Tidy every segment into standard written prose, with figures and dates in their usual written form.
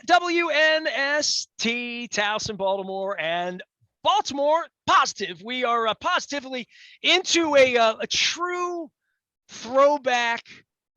WNST, Towson, Baltimore, and Baltimore positive. We are positively into a true throwback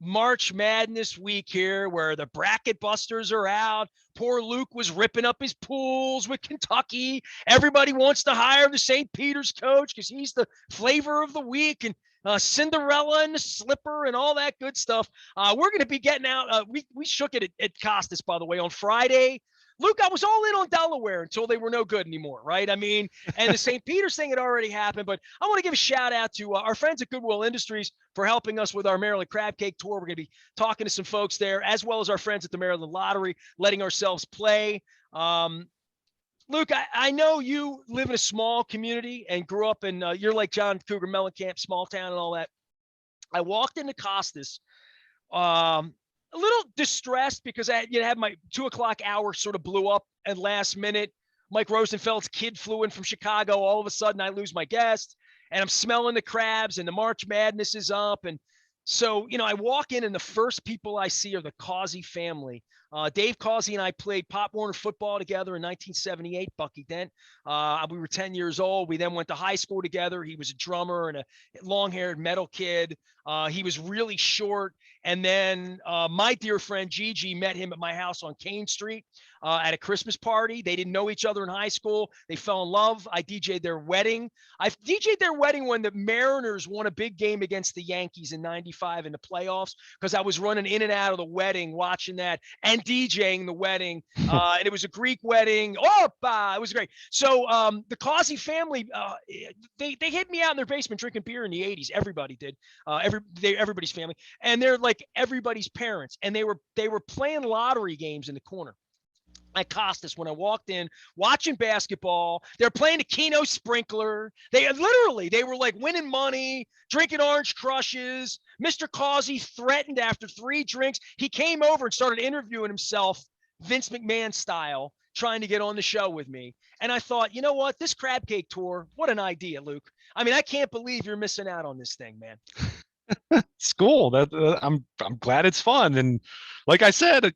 March Madness week here where the bracket busters are out. Poor Luke was ripping up his pools with Kentucky. Everybody wants to hire the St. Peter's coach because he's the flavor of the week. And Cinderella and the slipper and all that good stuff. We're going to be getting out. We shook it at Costas, by the way, on Friday. Luke, I was all in on Delaware until they were no good anymore, right? I mean, and the St. Peter's thing had already happened, but I want to give a shout out to our friends at Goodwill Industries for helping us with our Maryland Crab Cake Tour. We're going to be talking to some folks there, as well as our friends at the Maryland Lottery, letting ourselves play. Luke, I know you live in a small community and grew up in, you're like John Cougar Mellencamp, small town and all that. I walked into Costas, a little distressed because I had my 2:00 hour sort of blew up at last minute. Mike Rosenfeld's kid flew in from Chicago. All of a sudden I lose my guest and I'm smelling the crabs and the March Madness is up. And so, I walk in and the first people I see are the Causey family. Dave Causey and I played Pop Warner football together in 1978, Bucky Dent. We were 10 years old. We then went to high school together. He was a drummer and a long-haired metal kid. He was really short. And then my dear friend Gigi met him at my house on Kane Street at a Christmas party. They didn't know each other in high school. They fell in love. I DJ'd their wedding. I DJ'd their wedding when the Mariners won a big game against the Yankees in '95 in the playoffs because I was running in and out of the wedding, watching that and DJing the wedding. And it was a Greek wedding. It was great. So the Causey family, they hid me out in their basement drinking beer in the 80s. Everybody did. Everybody's family. And they're like everybody's parents. And they were playing lottery games in the corner at Costas when I walked in, watching basketball. They're playing the Keno Sprinkler. They were like winning money, drinking Orange Crushes. Mr. Causey threatened after 3 drinks. He came over and started interviewing himself, Vince McMahon style, trying to get on the show with me. And I thought, you know what? This crab cake tour, what an idea, Luke. I mean, I can't believe you're missing out on this thing, man. It's cool. I'm glad it's fun. And like I said,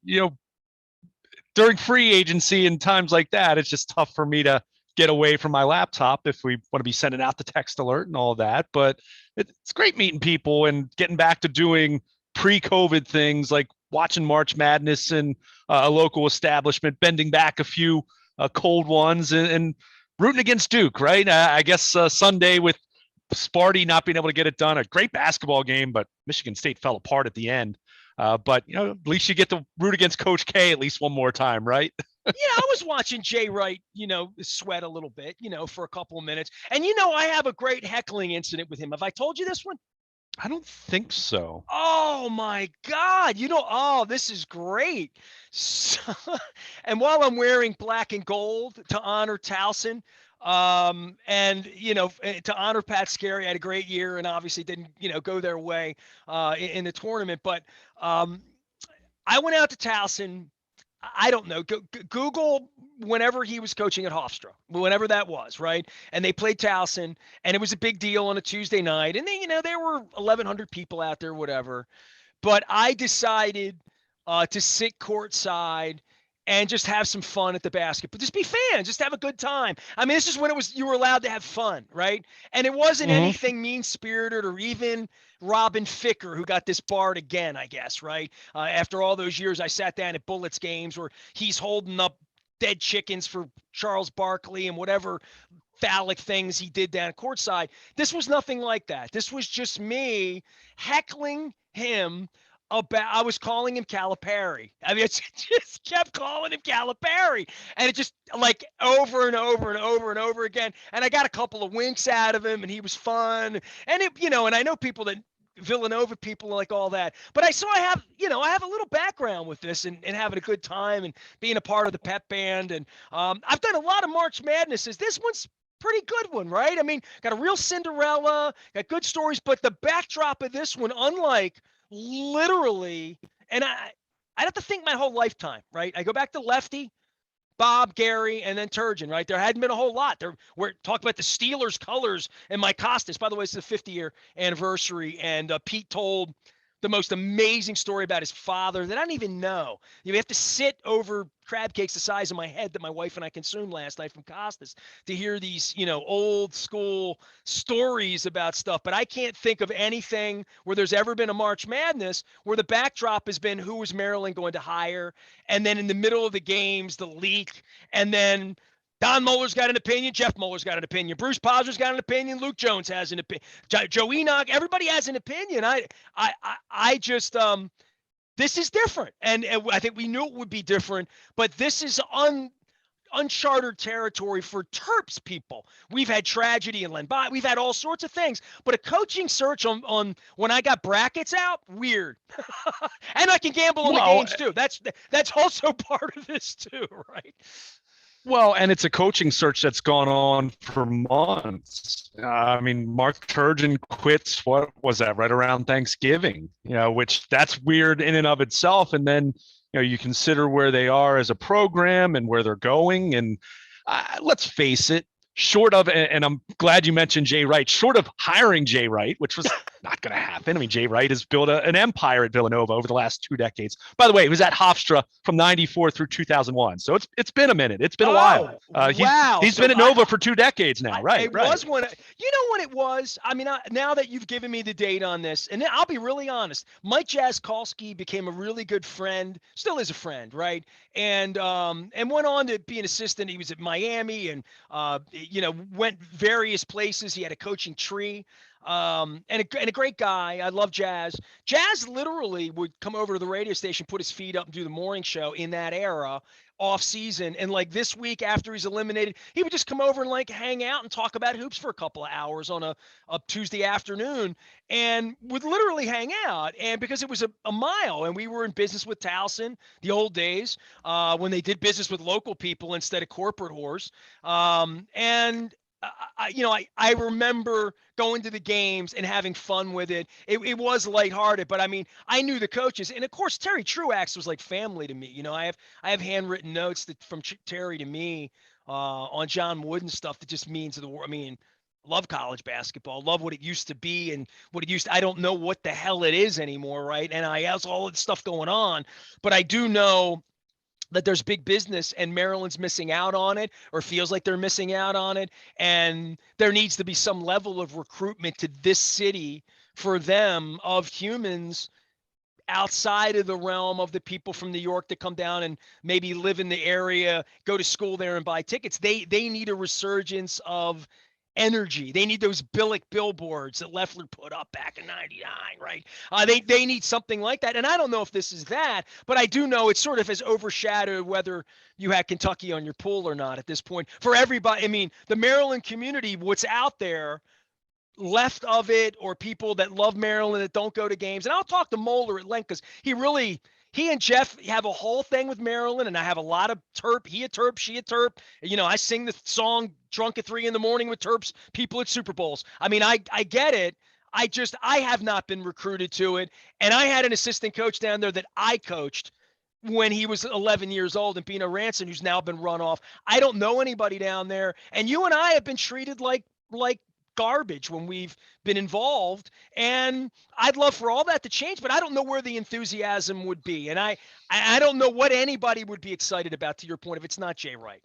during free agency and times like that, it's just tough for me to get away from my laptop if we want to be sending out the text alert and all that. But it's great meeting people and getting back to doing pre-COVID things like watching March Madness in a local establishment, bending back a few cold ones and rooting against Duke, right? I guess Sunday with Sparty not being able to get it done, a great basketball game, but Michigan State fell apart at the end. But at least you get to root against Coach K at least one more time, right? Yeah, I was watching Jay Wright, sweat a little bit, for a couple of minutes. And I have a great heckling incident with him. Have I told you this one? I don't think so. Oh my God. This is great. So, and while I'm wearing black and gold to honor Towson, and to honor Pat Scarry, had a great year and obviously didn't go their way in the tournament, but I went out to Towson. I don't know, Google whenever he was coaching at Hofstra, whenever that was, right? And they played Towson and it was a big deal on a Tuesday night, and then there were 1,100 people out there, whatever, but I decided to sit courtside and just have some fun at the basketball. Just be fans, just have a good time. I mean, this is when you were allowed to have fun, right? And it wasn't anything mean-spirited or even Robin Ficker, who got disbarred again, I guess, right? After all those years, I sat down at Bullets games where he's holding up dead chickens for Charles Barkley and whatever phallic things he did down courtside. This was nothing like that. This was just me heckling him I was calling him Calipari. I mean, it just kept calling him Calipari. And it just like over and over and over and over again. And I got a couple of winks out of him and he was fun. And and I know people that Villanova people like all that, but I have a little background with this and having a good time and being a part of the pep band. And I've done a lot of March Madnesses. This one's pretty good one, right? I mean, got a real Cinderella, got good stories, but the backdrop of this one, unlike literally, and I'd have to think my whole lifetime, right? I go back to Lefty, Bob, Gary, and then Turgeon, right? There hadn't been a whole lot. We're talking about the Steelers colors and my Costas. By the way, it's the 50-year anniversary, and Pete told the most amazing story about his father that I don't even know. You have to sit over crab cakes the size of my head that my wife and I consumed last night from Costas to hear these, old school stories about stuff. But I can't think of anything where there's ever been a March Madness where the backdrop has been who is Maryland going to hire, and then in the middle of the games, the leak, and then Don Muller's got an opinion. Jeff Muller's got an opinion. Bruce Posner's got an opinion. Luke Jones has an opinion. Joe Enoch. Everybody has an opinion. I just this is different, and I think we knew it would be different. But this is uncharted territory for Terps people. We've had tragedy in Len Bias. We've had all sorts of things. But a coaching search on when I got brackets out, weird. And I can gamble on the games too. That's also part of this too, right? Well, and it's a coaching search that's gone on for months. I mean, Mark Turgeon quits, what was that, right around Thanksgiving, which that's weird in and of itself. And then, you consider where they are as a program and where they're going. And let's face it, short of, and I'm glad you mentioned Jay Wright, short of hiring Jay Wright, which was not going to happen. I mean, Jay Wright has built an empire at Villanova over the last 2 decades. By the way, he was at Hofstra from 94 through 2001. So it's been a minute. It's been a while. He's been at Nova for 2 decades now. Right. Was when, you know what it was? I mean, now that you've given me the date on this, and I'll be really honest, Mike Jaskowski became a really good friend, still is a friend, right? And went on to be an assistant. He was at Miami and, went various places. He had a coaching tree. And a great guy. I love Jazz. Jazz literally would come over to the radio station, put his feet up and do the morning show in that era off season. And like this week after he's eliminated, he would just come over and like hang out and talk about hoops for a couple of hours on a Tuesday afternoon and would literally hang out. And because it was a mile and we were in business with Towson, the old days, when they did business with local people instead of corporate whores. I remember going to the games and having fun with it. It was lighthearted, but I mean, I knew the coaches, and of course, Terry Truax was like family to me. I have handwritten notes from Terry to me on John Wooden stuff that just means the world. I mean, love college basketball, love what it used to be and what it used to. I don't know what the hell it is anymore, right? NIL's all this stuff going on, but I do know that there's big business and Maryland's missing out on it or feels like they're missing out on it. And there needs to be some level of recruitment to this city for them of humans outside of the realm of the people from New York that come down and maybe live in the area, go to school there and buy tickets. They need a resurgence of energy. They need those Billick billboards that Leffler put up back in '99, right? They need something like that. And I don't know if this is that, but I do know it's sort of has overshadowed whether you had Kentucky on your pool or not at this point. For everybody, I mean, the Maryland community, what's out there left of it, or people that love Maryland that don't go to games. And I'll talk to Moeller at length because he and Jeff have a whole thing with Maryland, and I have a lot of Terp. He a Terp, she a Terp. I sing the song drunk at 3 a.m. with Terps people at Super Bowls. I mean, I get it. I have not been recruited to it. And I had an assistant coach down there that I coached when he was 11 years old, and Pino Ranson, who's now been run off. I don't know anybody down there. And you and I have been treated like garbage when we've been involved, and I'd love for all that to change, but I don't know where the enthusiasm would be, and I don't know what anybody would be excited about, to your point, if it's not Jay Wright.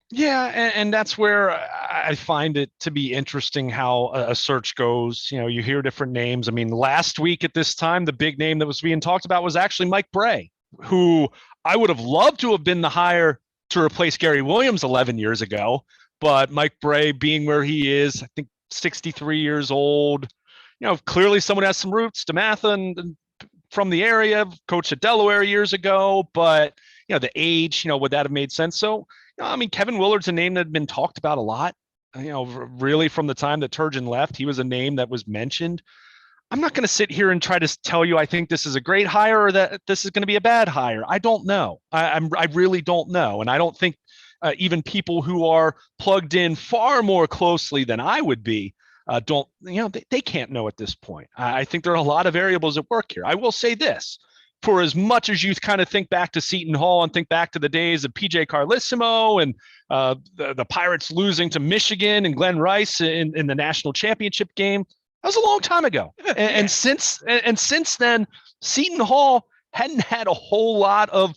Yeah, and that's where I find it to be interesting how a search goes. You hear different names. I mean, last week at this time, the big name that was being talked about was actually Mike Bray, who I would have loved to have been the hire to replace Gary Williams 11 years ago, but Mike Bray being where he is, I think 63 years old, clearly someone has some roots, DeMatha and from the area, coached at Delaware years ago, but the age, would that have made sense? So, I mean, Kevin Willard's a name that had been talked about a lot, really from the time that Turgeon left. He was a name that was mentioned. I'm not going to sit here and try to tell you I think this is a great hire or that this is going to be a bad hire. I don't know. I really don't know. And I don't think even people who are plugged in far more closely than I would be, they can't know at this point. I think there are a lot of variables at work here. I will say this, for as much as you kind of think back to Seton Hall and think back to the days of PJ Carlissimo and the Pirates losing to Michigan and Glenn Rice in the national championship game, that was a long time ago. And since then, Seton Hall hadn't had a whole lot of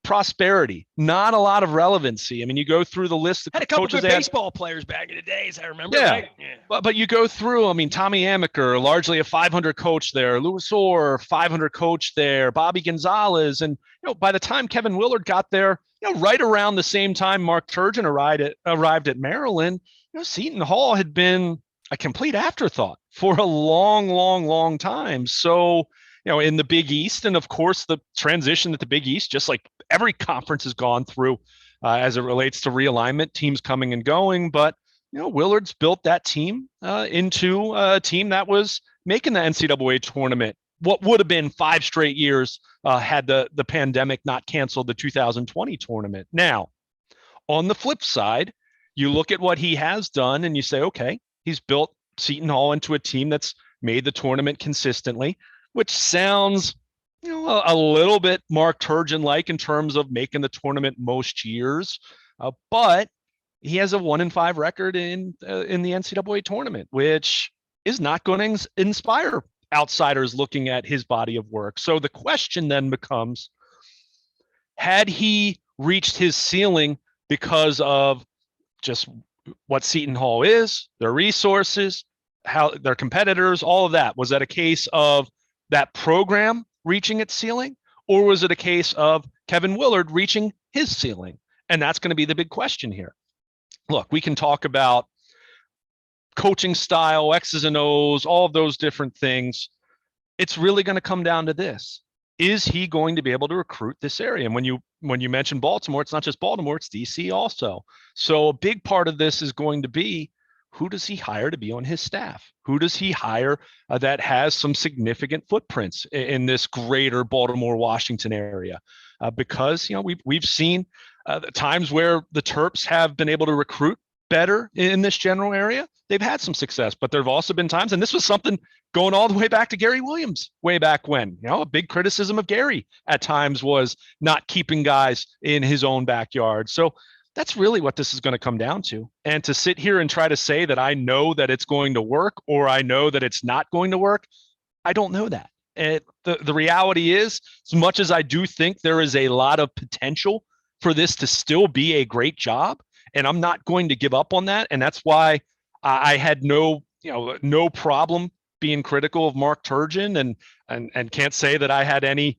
prosperity, not a lot of relevancy. I mean, you go through the list of Had a couple coaches good baseball players back in the days, I remember. Yeah. Right? Yeah. But you go through, I mean, Tommy Amaker, largely a 500 coach there, Louis Orr, 500 coach there, Bobby Gonzalez. And, by the time Kevin Willard got there, right around the same time Mark Turgeon arrived at Maryland, Seton Hall had been a complete afterthought for a long, long, long time. So, in the Big East, and of course the transition at the Big East, just like every conference has gone through as it relates to realignment, teams coming and going. But, Willard's built that team into a team that was making the NCAA tournament. What would have been 5 straight years had the pandemic not canceled the 2020 tournament. Now, on the flip side, you look at what he has done and you say, okay, he's built Seton Hall into a team that's made the tournament consistently, which sounds, a little bit Mark Turgeon-like in terms of making the tournament most years. But he has a 1-5 record in the NCAA tournament, which is not going to inspire outsiders looking at his body of work. So the question then becomes, had he reached his ceiling because of just what Seton Hall is, their resources, how their competitors, all of that? Was that a case of that program reaching its ceiling, or was it a case of Kevin Willard reaching his ceiling? And that's going to be the big question here. Look, we can talk about coaching style, X's and O's, all of those different things. It's really going to come down to this. Is he going to be able to recruit this area? And when you mention Baltimore, it's not just Baltimore, it's DC also. So a big part of this is going to be, who does he hire to be on his staff? Who does he hire that has some significant footprints in this greater Baltimore, Washington area? Because we've seen the times where the Terps have been able to recruit better in this general area. They've had some success, but there have also been times, and this was something going all the way back to Gary Williams way back when. A big criticism of Gary at times was not keeping guys in his own backyard. So that's really what this is going to come down to. And to sit here and try to say that I know that it's going to work or I know that it's not going to work, I don't know that. And the reality is, as much as I do think there is a lot of potential for this to still be a great job, and I'm not going to give up on that. And that's why I had no problem being critical of Mark Turgeon, and can't say that I had any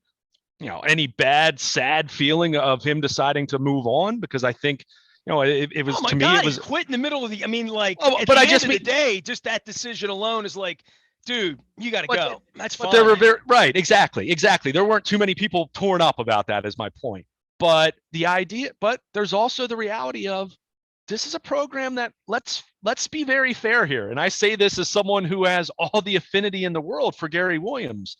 bad, sad feeling of him deciding to move on, because I think, it was, to me, it was quit in the middle of the, at the end of the day, just that decision alone is like, dude, you got to go. That's fine. But there were right. Exactly. There weren't too many people torn up about that, is my point. But there's also the reality of, this is a program that, let's be very fair here. And I say this as someone who has all the affinity in the world for Gary Williams.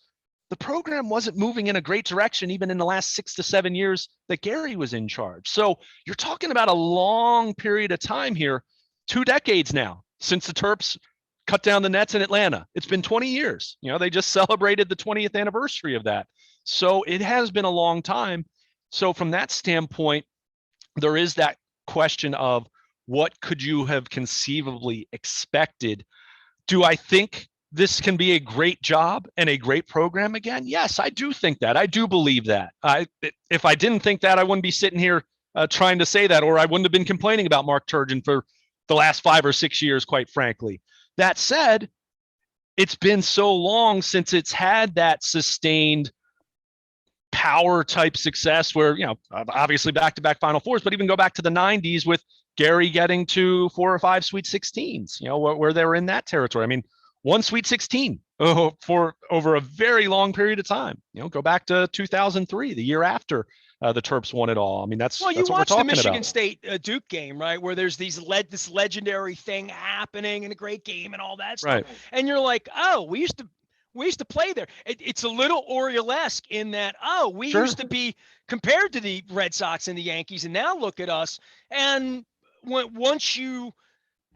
The program wasn't moving in a great direction even in the last 6 to 7 years that Gary was in charge. So you're talking about a long period of time here, 2 decades now, since the Terps cut down the nets in Atlanta. It's been 20 years. They just celebrated the 20th anniversary of that. So it has been a long time. So from that standpoint, there is that question of, what could you have conceivably expected? Do I think this can be a great job and a great program again? Yes, I do think that. I do believe that. If I didn't think that, I wouldn't be sitting here trying to say that, or I wouldn't have been complaining about Mark Turgeon for the last 5 or 6 years, quite frankly. That said, it's been so long since it's had that sustained power type success where, obviously back-to-back Final Fours, but even go back to the 90s with Gary getting to 4 or 5 Sweet 16s, where they were in that territory. One Sweet 16 for over a very long period of time. Go back to 2003, the year after the Terps won it all. That's you what we're watched talking the Michigan about. State Duke game, right, where there's this legendary thing happening and a great game and all that stuff, right? And you're like, oh, we used to play there. It's a little Oriole-esque in that, we Sure. used to be compared to the Red Sox and the Yankees, and now look at us. And once you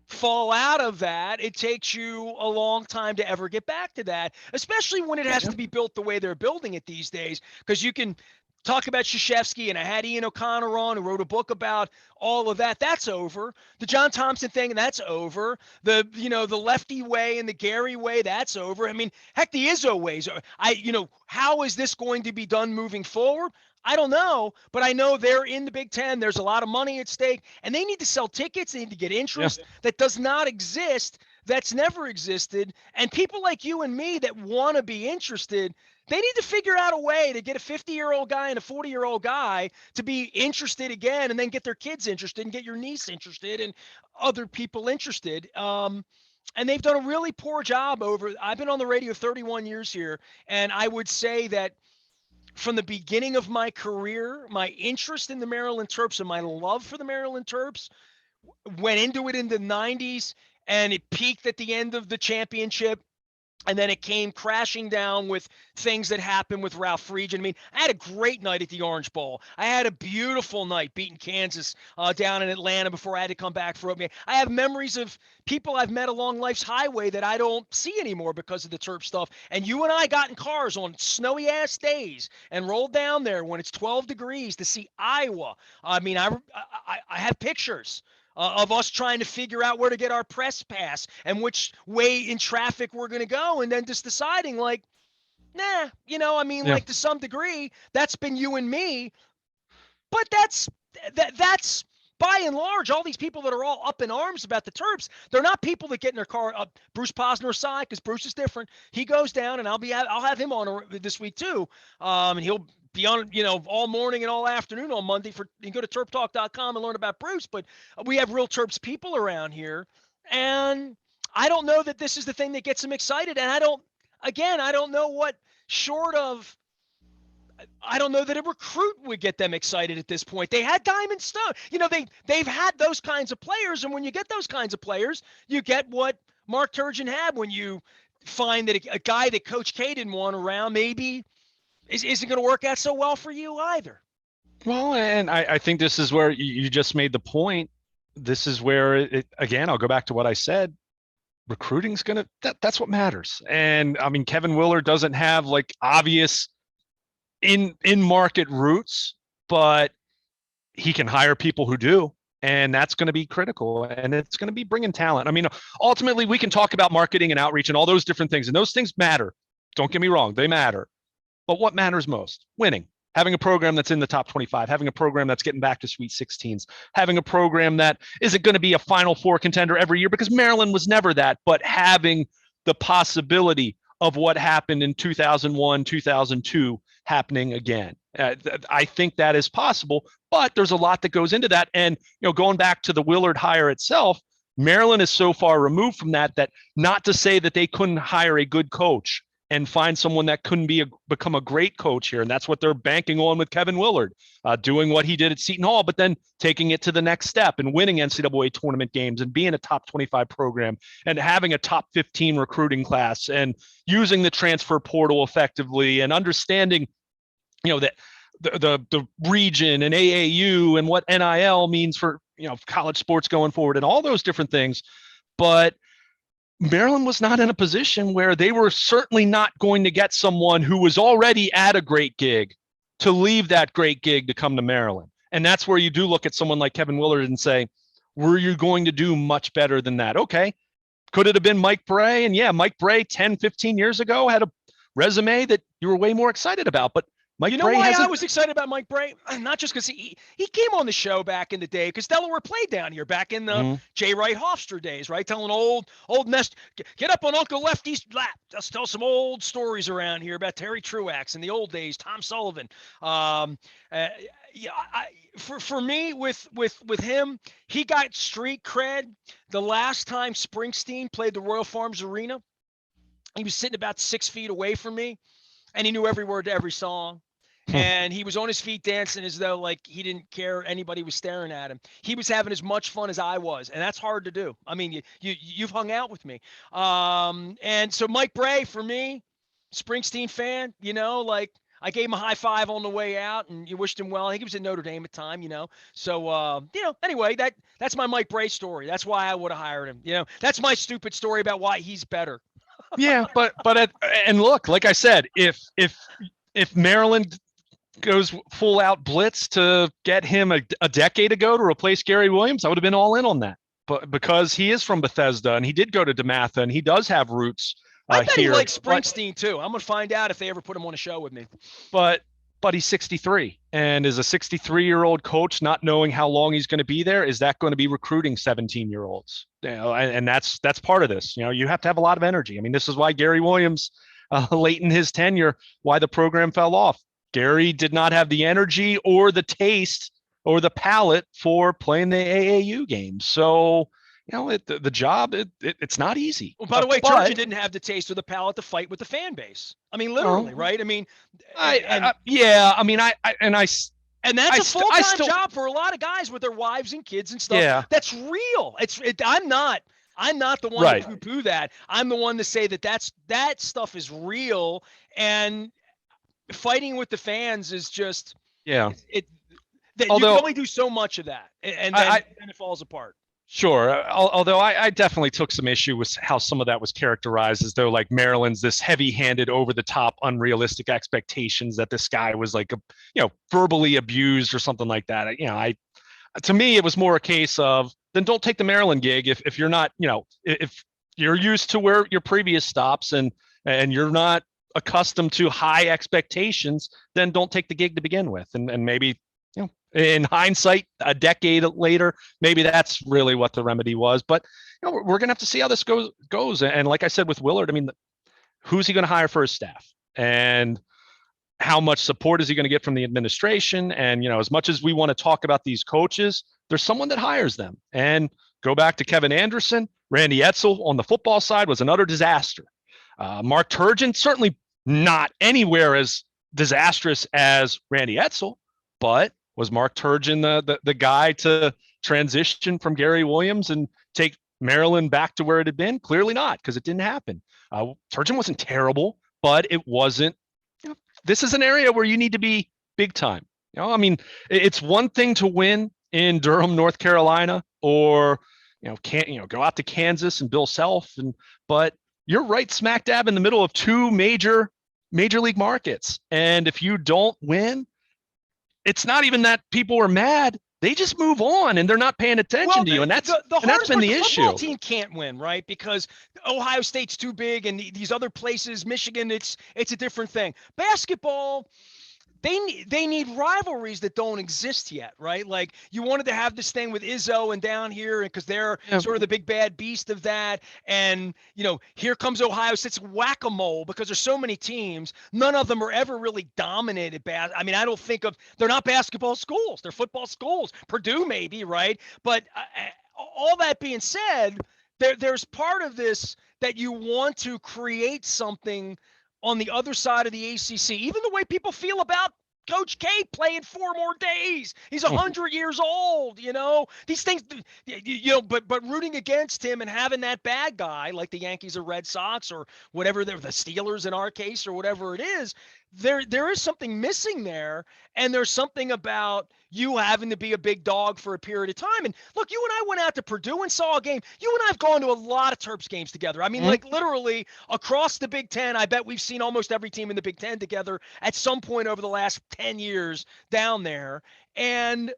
fall out of that, it takes you a long time to ever get back to that, especially when it has to be built the way they're building it these days, because you can talk about Krzyzewski, and I had Ian O'Connor on who wrote a book about all of that. That's over. The John Thompson thing, that's over. The lefty way and the Gary way, that's over. I mean, heck, the Izzo ways. How is this going to be done moving forward? I don't know, but I know they're in the Big Ten. There's a lot of money at stake, and they need to sell tickets. They need to get interest that does not exist, that's never existed. And people like you and me that want to be interested, they need to figure out a way to get a 50-year-old guy and a 40-year-old guy to be interested again, and then get their kids interested and get your niece interested and other people interested. And they've done a really poor job I've been on the radio 31 years here, and I would say that from the beginning of my career, my interest in the Maryland Terps and my love for the Maryland Terps went into it in the 90s, and it peaked at the end of the championship. And then it came crashing down with things that happened with Ralph Friedgen. I mean, I had a great night at the Orange Bowl. I had a beautiful night beating Kansas down in Atlanta before I had to come back for opening. I have memories of people I've met along life's highway that I don't see anymore because of the Terp stuff. And you and I got in cars on snowy ass days and rolled down there when it's 12 degrees to see Iowa. I mean, I have pictures of us trying to figure out where to get our press pass and which way in traffic we're going to go, and then just deciding like, nah, like to some degree, that's been you and me. But that's by and large, all these people that are all up in arms about the Terps, they're not people that get in their car. Bruce Posner's side, because Bruce is different. He goes down, and I'll have him on this week too, and he'll be on, all morning and all afternoon on Monday. You can go to terptalk.com and learn about Bruce. But we have real Terps people around here, and I don't know that this is the thing that gets them excited. And I don't know what short of. I don't know that a recruit would get them excited at this point. They had Diamond Stone. They've had those kinds of players, and when you get those kinds of players, you get what Mark Turgeon had. When you find that a guy that Coach K didn't want around maybe isn't going to work out so well for you either. Well, and I think this is where you just made the point. This is where again, I'll go back to what I said. Recruiting's that's what matters. And I mean, Kevin Willard doesn't have like obvious in market routes, but he can hire people who do, and that's going to be critical, and it's going to be bringing talent. I mean, ultimately we can talk about marketing and outreach and all those different things, and those things matter. Don't get me wrong, they matter. But what matters most? Winning. Having a program that's in the top 25, having a program that's getting back to Sweet 16s, having a program that isn't going to be a Final Four contender every year, because Maryland was never that, but having the possibility of what happened in 2001, 2002 happening again. I think that is possible, but there's a lot that goes into that. And, going back to the Willard hire itself, Maryland is so far removed from that not to say that they couldn't hire a good coach and find someone that couldn't become a great coach here. And that's what they're banking on with Kevin Willard, doing what he did at Seton Hall, but then taking it to the next step and winning NCAA tournament games and being a top 25 program and having a top 15 recruiting class and using the transfer portal effectively and understanding, that the region and AAU and what NIL means for, college sports going forward and all those different things. But Maryland was not in a position where they were certainly not going to get someone who was already at a great gig to leave that great gig to come to Maryland. And that's where you do look at someone like Kevin Willard and say, were you going to do much better than that? Okay. Could it have been Mike Bray? And yeah, Mike Bray 10, 15 years ago had a resume that you were way more excited about, but Mike Bray I was excited about Mike Bray? Not just because he came on the show back in the day, because Delaware played down here back in the J. Wright Hofstra days, right? Telling old Nestor, get up on Uncle Lefty's lap. Let's tell some old stories around here about Terry Truax in the old days, Tom Sullivan. For me, with him, he got street cred the last time Springsteen played the Royal Farms Arena. He was sitting about 6 feet away from me, and he knew every word to every song. And he was on his feet dancing as though like he didn't care anybody was staring at him. He was having as much fun as I was, and that's hard to do. I mean, you've hung out with me. And so Mike Bray, for me, Springsteen fan, like I gave him a high five on the way out, and you wished him well. I think he was at Notre Dame at the time, So, anyway, that's my Mike Bray story. That's why I would have hired him. That's my stupid story about why he's better. Yeah, and look, like I said, if Maryland goes full out blitz to get him a decade ago to replace Gary Williams, I would have been all in on that. But because he is from Bethesda and he did go to DeMatha and he does have roots I bet he here, likes Springsteen too. I'm gonna find out if they ever put him on a show with me. but he's 63, and is a 63-year-old coach not knowing how long he's going to be there? Is that going to be recruiting 17-year-olds? And that's part of this. You have to have a lot of energy. I mean, this is why Gary Williams, late in his tenure, why the program fell off. Gary did not have the energy or the taste or the palate for playing the AAU games. So, the job, it's not easy. Well, by the way, Turgeon didn't have the taste or the palate to fight with the fan base. I mean, literally, right? I mean, and that's a full-time job for a lot of guys with their wives and kids and stuff. Yeah. That's real. I'm not the one to poo-poo that. I'm the one to say that stuff is real, and fighting with the fans is just you can only do so much of that, and then it falls apart. Sure. Although I definitely took some issue with how some of that was characterized, as though like Maryland's this heavy-handed, over-the-top, unrealistic expectations that this guy was like, verbally abused or something like that. To me, it was more a case of, then don't take the Maryland gig if you're not, if you're used to where your previous stops and you're not accustomed to high expectations, then don't take the gig to begin with. And maybe, in hindsight, a decade later, maybe that's really what the remedy was. But we're gonna have to see how this goes. And like I said with Willard, I mean, who's he going to hire for his staff, and how much support is he going to get from the administration? And as much as we want to talk about these coaches, there's someone that hires them. And go back to Kevin Anderson, Randy Edsall on the football side was an utter disaster. Mark Turgeon, certainly not anywhere as disastrous as Randy Edsall, but was Mark Turgeon the guy to transition from Gary Williams and take Maryland back to where it had been? Clearly not, because it didn't happen. Turgeon wasn't terrible, but it wasn't. This is an area where you need to be big time. I mean, it's one thing to win in Durham, North Carolina, or go out to Kansas and Bill Self, but you're right smack dab in the middle of two major league markets, and if you don't win, it's not even that people are mad. They just move on and they're not paying attention to you. And that's been the issue. The football team can't win, right? Because Ohio State's too big, and these other places, Michigan, it's a different thing. Basketball, they need rivalries that don't exist yet, right? Like, you wanted to have this thing with Izzo and down here, because they're sort of the big bad beast of that. And, here comes Ohio State's whack-a-mole, because there's so many teams. None of them are ever really dominated. I mean, I don't think they're not basketball schools. They're football schools. Purdue maybe, right? But all that being said, there's part of this that you want to create something on the other side of the ACC, even the way people feel about Coach K playing 4 more days. He's 100 years old, these things, but rooting against him and having that bad guy like the Yankees or Red Sox or whatever, they're the Steelers in our case, or whatever it is, there is something missing there. And there's something about you having to be a big dog for a period of time. And look, you and I went out to Purdue and saw a game. You and I have gone to a lot of Terps games together. I mean, like, literally across the Big Ten, I bet we've seen almost every team in the Big Ten together at some point over the last 10 years down there. And,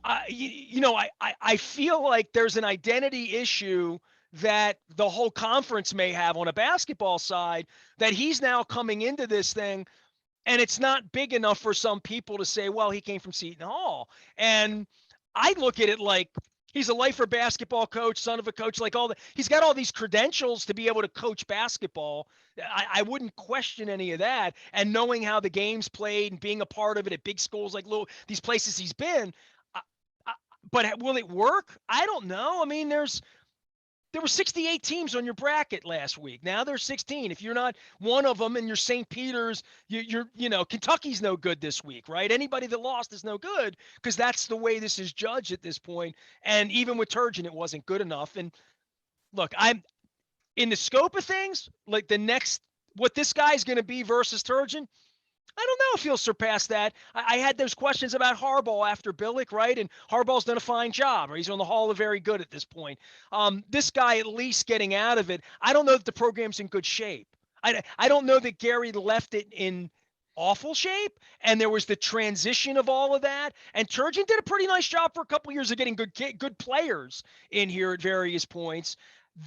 I feel like there's an identity issue that the whole conference may have on a basketball side, that he's now coming into this thing, and it's not big enough for some people to say, well, he came from Seton Hall. And I look at it like, he's a lifer basketball coach, son of a coach, like he's got all these credentials to be able to coach basketball. I wouldn't question any of that. And knowing how the game's played and being a part of it at big schools like these places he's been, but will it work? I don't know. I mean, there were 68 teams on your bracket last week. Now there's 16. If you're not one of them and you're St. Peter's, you're Kentucky's no good this week, right? Anybody that lost is no good, because that's the way this is judged at this point. And even with Turgeon, it wasn't good enough. And look, I'm in the scope of things, like what this guy's going to be versus Turgeon, I don't know if he'll surpass that. I had those questions about Harbaugh after Billick, right? And Harbaugh's done a fine job, or he's on the Hall of Very Good at this point. This guy at least getting out of it. I don't know that the program's in good shape. I don't know that Gary left it in awful shape, and there was the transition of all of that. And Turgeon did a pretty nice job for a couple of years of getting good players in here at various points.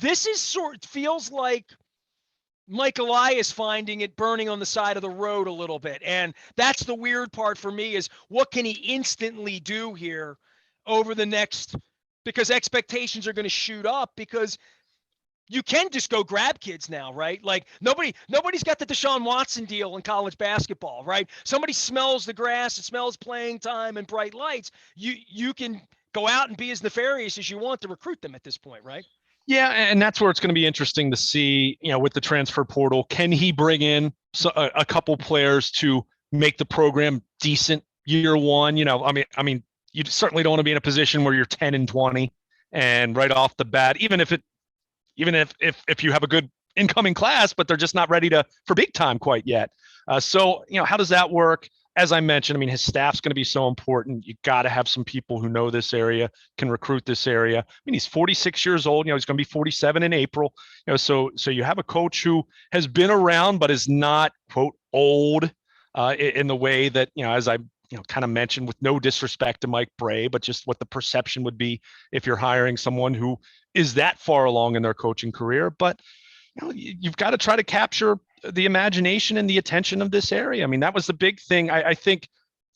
This is feels like Mike Elias finding it burning on the side of the road a little bit. And that's the weird part for me, is what can he instantly do here over the next, because expectations are going to shoot up, because you can just go grab kids now, right? Like nobody's got the Deshaun Watson deal in college basketball, right? Somebody smells the grass, it smells playing time and bright lights. You can go out and be as nefarious as you want to recruit them at this point, right? Yeah, and that's where it's going to be interesting to see, with the transfer portal, can he bring in a couple players to make the program decent year one? I mean, you certainly don't want to be in a position where you're 10-20 and right off the bat, even if you have a good incoming class, but they're just not ready for big time quite yet. So how does that work? As I mentioned, I mean, his staff's going to be so important. You got to have some people who know this area, can recruit this area. I mean, he's 46 years old. He's going to be 47 in April. So you have a coach who has been around, but is not, quote, old in the way that, as I kind of mentioned, with no disrespect to Mike Bray, but just what the perception would be if you're hiring someone who is that far along in their coaching career. But you've got to try to capture the imagination and the attention of this area. I mean, that was the big thing. I think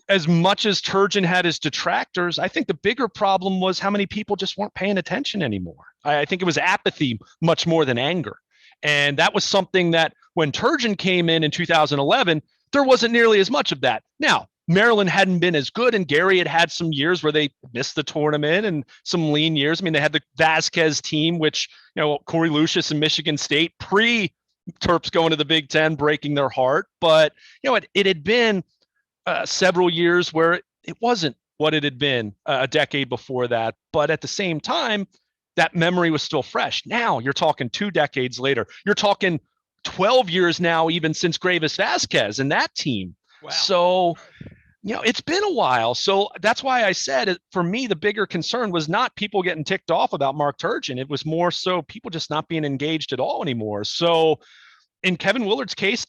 as much as Turgeon had his detractors, I think the bigger problem was how many people just weren't paying attention anymore. I think it was apathy much more than anger. And that was something that when Turgeon came in 2011, there wasn't nearly as much of that. Now, Maryland hadn't been as good, and Gary had some years where they missed the tournament and some lean years. I mean, they had the Vasquez team, which, Corey Lucius and Michigan State pre-Terps going to the Big Ten, breaking their heart. But, it had been several years where it wasn't what it had been a decade before that. But at the same time, that memory was still fresh. Now you're talking 2 decades later. You're talking 12 years now, even since Gravis Vasquez and that team. Wow. So, it's been a while. So that's why I said, for me, the bigger concern was not people getting ticked off about Mark Turgeon. It was more so people just not being engaged at all anymore. So in Kevin Willard's case,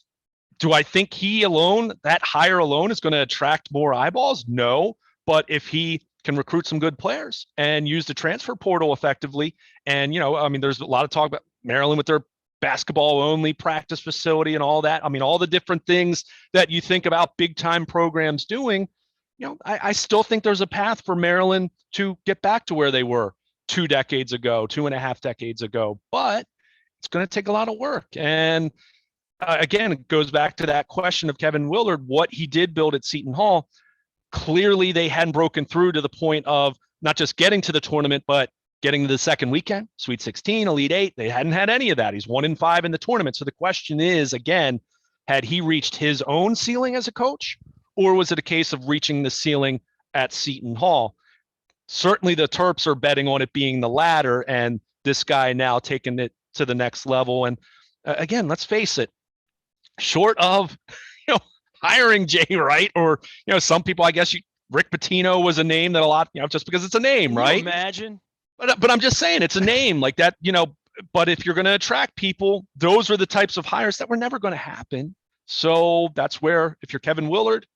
do I think that hire alone is going to attract more eyeballs? No. But if he can recruit some good players and use the transfer portal effectively, and, there's a lot of talk about Maryland with their basketball only practice facility and all that. I mean, all the different things that you think about big time programs doing, I still think there's a path for Maryland to get back to where they were 2 decades ago, 2.5 decades ago, but it's going to take a lot of work. And again, it goes back to that question of Kevin Willard, what he did build at Seton Hall. Clearly they hadn't broken through to the point of not just getting to the tournament, but getting to the second weekend, Sweet 16, Elite 8. They hadn't had any of that. He's 1-5 in the tournament. So the question is, again, had he reached his own ceiling as a coach, or was it a case of reaching the ceiling at Seton Hall? Certainly the Terps are betting on it being the latter, and this guy now taking it to the next level. And again, let's face it, short of hiring Jay Wright, or some people, I guess Rick Pitino was a name that a lot, just because it's a name, Can right? You imagine. But I'm just saying, it's a name like that, but if you're going to attract people, those are the types of hires that were never going to happen. So that's where, if you're Kevin Willard,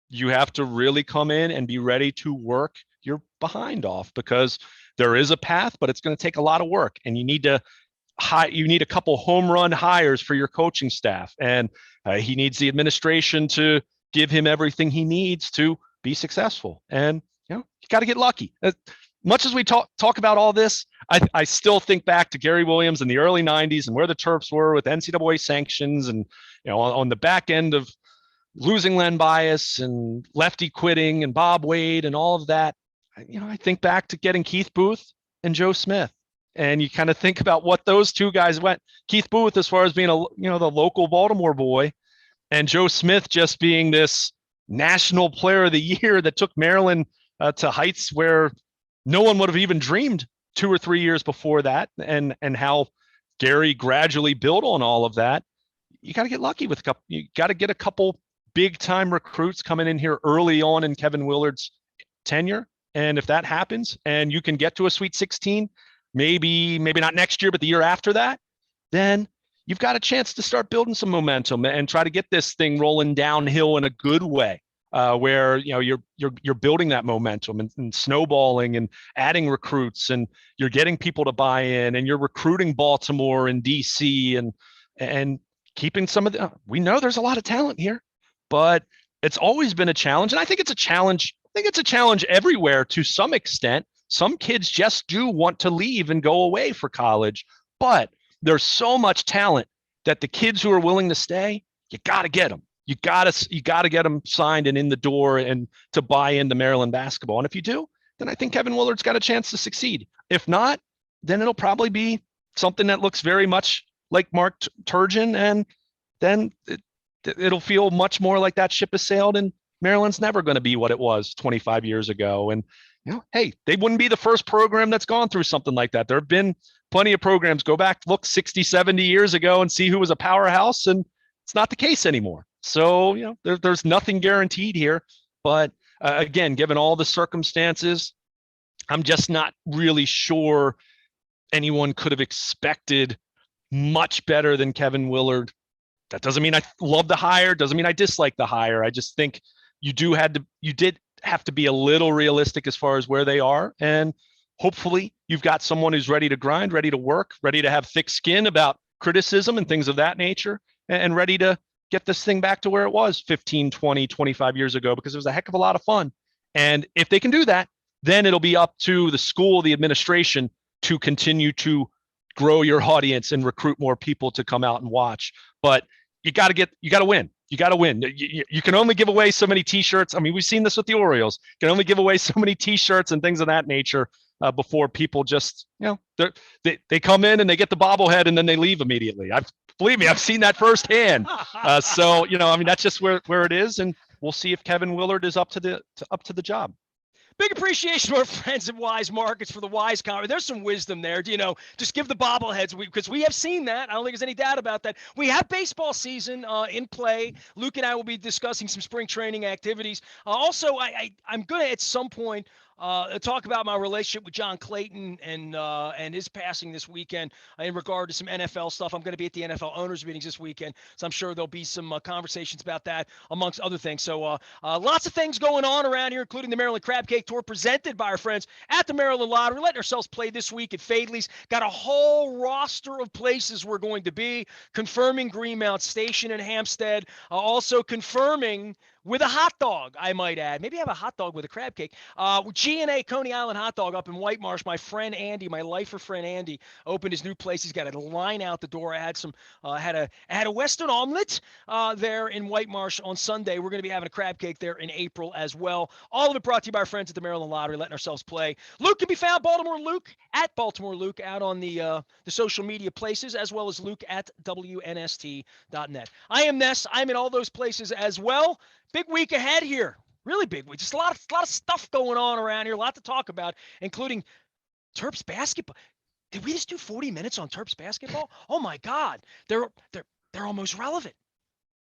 you have to really come in and be ready to work your behind off, because there is a path, but it's going to take a lot of work, and you need a couple home run hires for your coaching staff, and he needs the administration to give him everything he needs to be successful. And you got to get lucky. Much as we talk about all this, I still think back to Gary Williams in the early 90s and where the Terps were with NCAA sanctions, and on the back end of losing Len Bias and Lefty quitting and Bob Wade and all of that. I think back to getting Keith Booth and Joe Smith, and you kind of think about what those two guys went. Keith Booth, as far as being the local Baltimore boy, and Joe Smith just being this national player of the year that took Maryland to heights where no one would have even dreamed 2 or 3 years before that, and how Gary gradually built on all of that. You got to get lucky with you got to get a couple big time recruits coming in here early on in Kevin Willard's tenure. And if that happens and you can get to a Sweet 16, maybe not next year, but the year after that, then you've got a chance to start building some momentum and try to get this thing rolling downhill in a good way. Where you're building that momentum and snowballing and adding recruits, and you're getting people to buy in, and you're recruiting Baltimore and DC and keeping some of the. We know there's a lot of talent here, but it's always been a challenge, and I think it's a challenge. I think it's a challenge everywhere to some extent. Some kids just do want to leave and go away for college, but there's so much talent that the kids who are willing to stay, you got to get them. You gotta get them signed and in the door and to buy into Maryland basketball. And if you do, then I think Kevin Willard's got a chance to succeed. If not, then it'll probably be something that looks very much like Mark Turgeon, and then it'll feel much more like that ship has sailed, and Maryland's never going to be what it was 25 years ago. And hey, they wouldn't be the first program that's gone through something like that. There have been plenty of programs. Go back, look 60, 70 years ago and see who was a powerhouse, and it's not the case anymore. So, there's nothing guaranteed here. But again, given all the circumstances, I'm just not really sure anyone could have expected much better than Kevin Willard. That doesn't mean I love the hire. Doesn't mean I dislike the hire. I just think you did have to be a little realistic as far as where they are. And hopefully you've got someone who's ready to grind, ready to work, ready to have thick skin about criticism and things of that nature, and ready to get this thing back to where it was 15, 20, 25 years ago, because it was a heck of a lot of fun. And if they can do that, then it'll be up to the school, the administration, to continue to grow your audience and recruit more people to come out and watch. But you got to win. You got to win. You can only give away so many T-shirts. I mean, we've seen this with the Orioles. You can only give away so many T-shirts and things of that nature before people just, they come in and they get the bobblehead and then they leave immediately. Believe me, I've seen that firsthand. So, that's just where it is, and we'll see if Kevin Willard is up to the job. Big appreciation to our friends at Wise Markets for the Wise Conference. There's some wisdom there. Just give the bobbleheads, because we have seen that. I don't think there's any doubt about that. We have baseball season in play. Luke and I will be discussing some spring training activities. Also, I'm going to at some point talk about my relationship with John Clayton and his passing this weekend in regard to some NFL stuff. I'm going to be at the NFL owners meetings this weekend, so I'm sure there'll be some conversations about that amongst other things. So lots of things going on around here, including the Maryland Crab Cake Tour presented by our friends at the Maryland Lottery. Letting ourselves play this week at Fadley's. Got a whole roster of places we're going to be, confirming Greenmount Station in Hampstead, also confirming with a hot dog, I might add. Maybe have a hot dog with a crab cake. G&A Coney Island Hot Dog up in White Marsh. My friend Andy, my lifer friend Andy, opened his new place. He's got a line out the door. I had some, had a Western omelet there in White Marsh on Sunday. We're going to be having a crab cake there in April as well. All of it brought to you by our friends at the Maryland Lottery, letting ourselves play. Luke can be found, Baltimore Luke, at Baltimore Luke, out on the social media places, as well as Luke at WNST.net. I am Ness. I'm in all those places as well. Big week ahead here. Really big week. Just a lot of stuff going on around here. A lot to talk about, including Terps basketball. Did we just do 40 minutes on Terps basketball? Oh my God. They're almost relevant.